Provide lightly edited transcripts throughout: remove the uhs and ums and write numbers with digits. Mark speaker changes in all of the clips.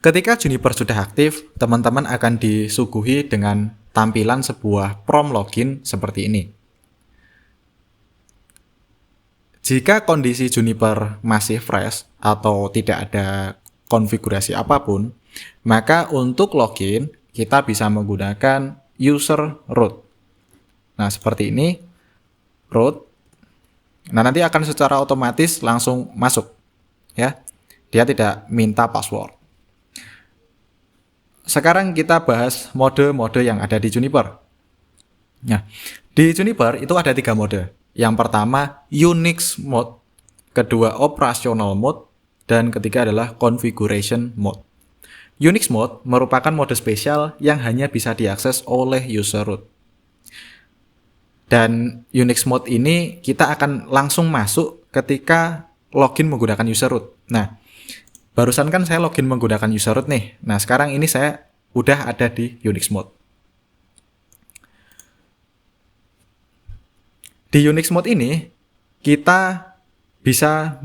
Speaker 1: Ketika Juniper sudah aktif, teman-teman akan disuguhi dengan tampilan sebuah prom login seperti ini. Jika kondisi Juniper masih fresh atau tidak ada konfigurasi apapun, maka untuk login kita bisa menggunakan user root. Nah, seperti ini, root. Nah, nanti akan secara otomatis langsung masuk, ya. Dia tidak minta password. Sekarang kita bahas mode-mode yang ada di Juniper. Nah, di Juniper itu ada 3 mode. Yang pertama Unix mode, kedua operational mode, dan ketiga adalah configuration mode. Unix mode merupakan mode spesial yang hanya bisa diakses oleh user root. Dan Unix mode ini kita akan langsung masuk ketika login menggunakan user root. Nah, barusan kan saya login menggunakan user root nih. Nah, sekarang ini saya udah ada di Unix mode. Di Unix mode ini, kita bisa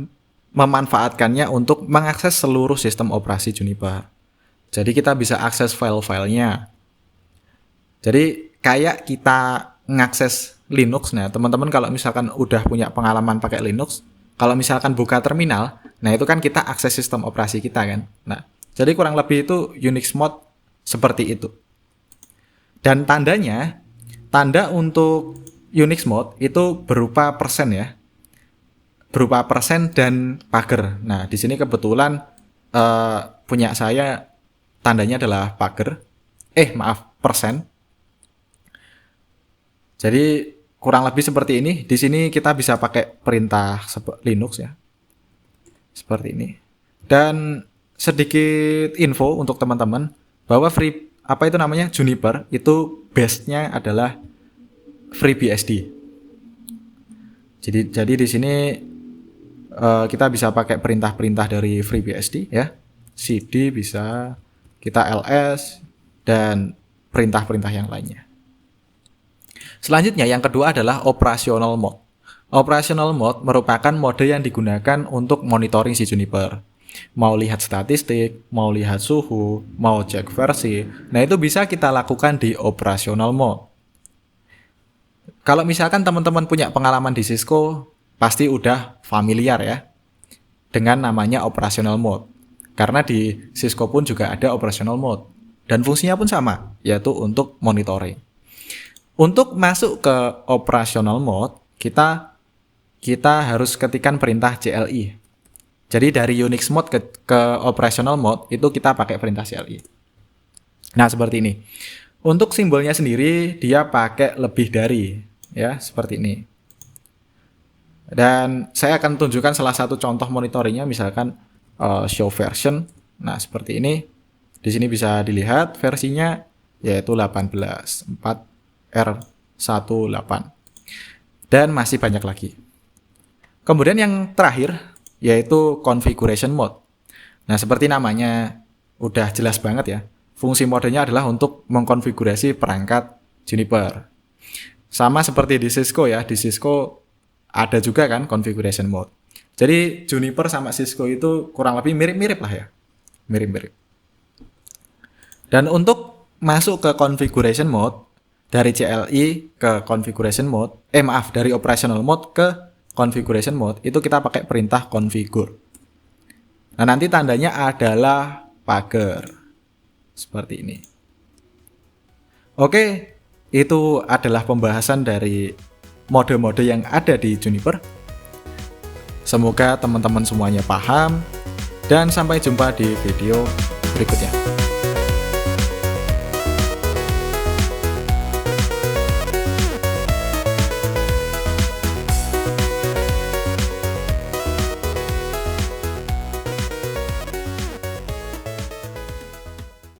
Speaker 1: memanfaatkannya untuk mengakses seluruh sistem operasi Juniper. Jadi kita bisa akses file-filenya. Jadi kayak kita mengakses Linux. Nah, teman-teman kalau misalkan udah punya pengalaman pakai Linux, kalau misalkan buka terminal, nah itu kan kita akses sistem operasi kita kan. Nah, jadi kurang lebih itu Unix mode seperti itu. Dan tandanya, tanda untuk Unix mode itu berupa persen ya. Berupa persen dan pager. Nah, di sini kebetulan punya saya tandanya adalah pager. Persen. Jadi kurang lebih seperti ini. Di sini kita bisa pakai perintah Linux ya. Seperti ini. Dan sedikit info untuk teman-teman bahwa Juniper itu base-nya adalah FreeBSD. Jadi di sini kita bisa pakai perintah-perintah dari FreeBSD ya. cd bisa, kita ls dan perintah-perintah yang lainnya. Selanjutnya yang kedua adalah operational mode. Operational mode merupakan mode yang digunakan untuk monitoring si Juniper. Mau lihat statistik, mau lihat suhu, mau cek versi. Nah, itu bisa kita lakukan di operational mode. Kalau misalkan teman-teman punya pengalaman di Cisco, pasti udah familiar ya dengan namanya operational mode. Karena di Cisco pun juga ada operational mode. Dan fungsinya pun sama, yaitu untuk monitoring. Untuk masuk ke operational mode, kita harus ketikkan perintah CLI. Jadi dari Unix mode ke operational mode itu kita pakai perintah CLI. Nah, seperti ini. Untuk simbolnya sendiri dia pakai lebih dari ya, seperti ini. Dan saya akan tunjukkan salah satu contoh monitoringnya, misalkan show version. Nah, seperti ini. Di sini bisa dilihat versinya yaitu 18.4R18. Dan masih banyak lagi. Kemudian yang terakhir yaitu configuration mode. Nah, seperti namanya udah jelas banget ya. Fungsi modenya adalah untuk mengkonfigurasi perangkat Juniper. Sama seperti di Cisco ya. Di Cisco ada juga kan configuration mode. Jadi Juniper sama Cisco itu kurang lebih mirip-mirip lah ya. Mirip-mirip. Dan untuk masuk ke configuration mode, dari CLI ke configuration mode, dari operational mode ke configuration mode, itu kita pakai perintah configure. Nah, nanti tandanya adalah pager. Seperti ini. Oke, itu adalah pembahasan dari mode-mode yang ada di Juniper. Semoga teman-teman semuanya paham, dan sampai jumpa di video berikutnya.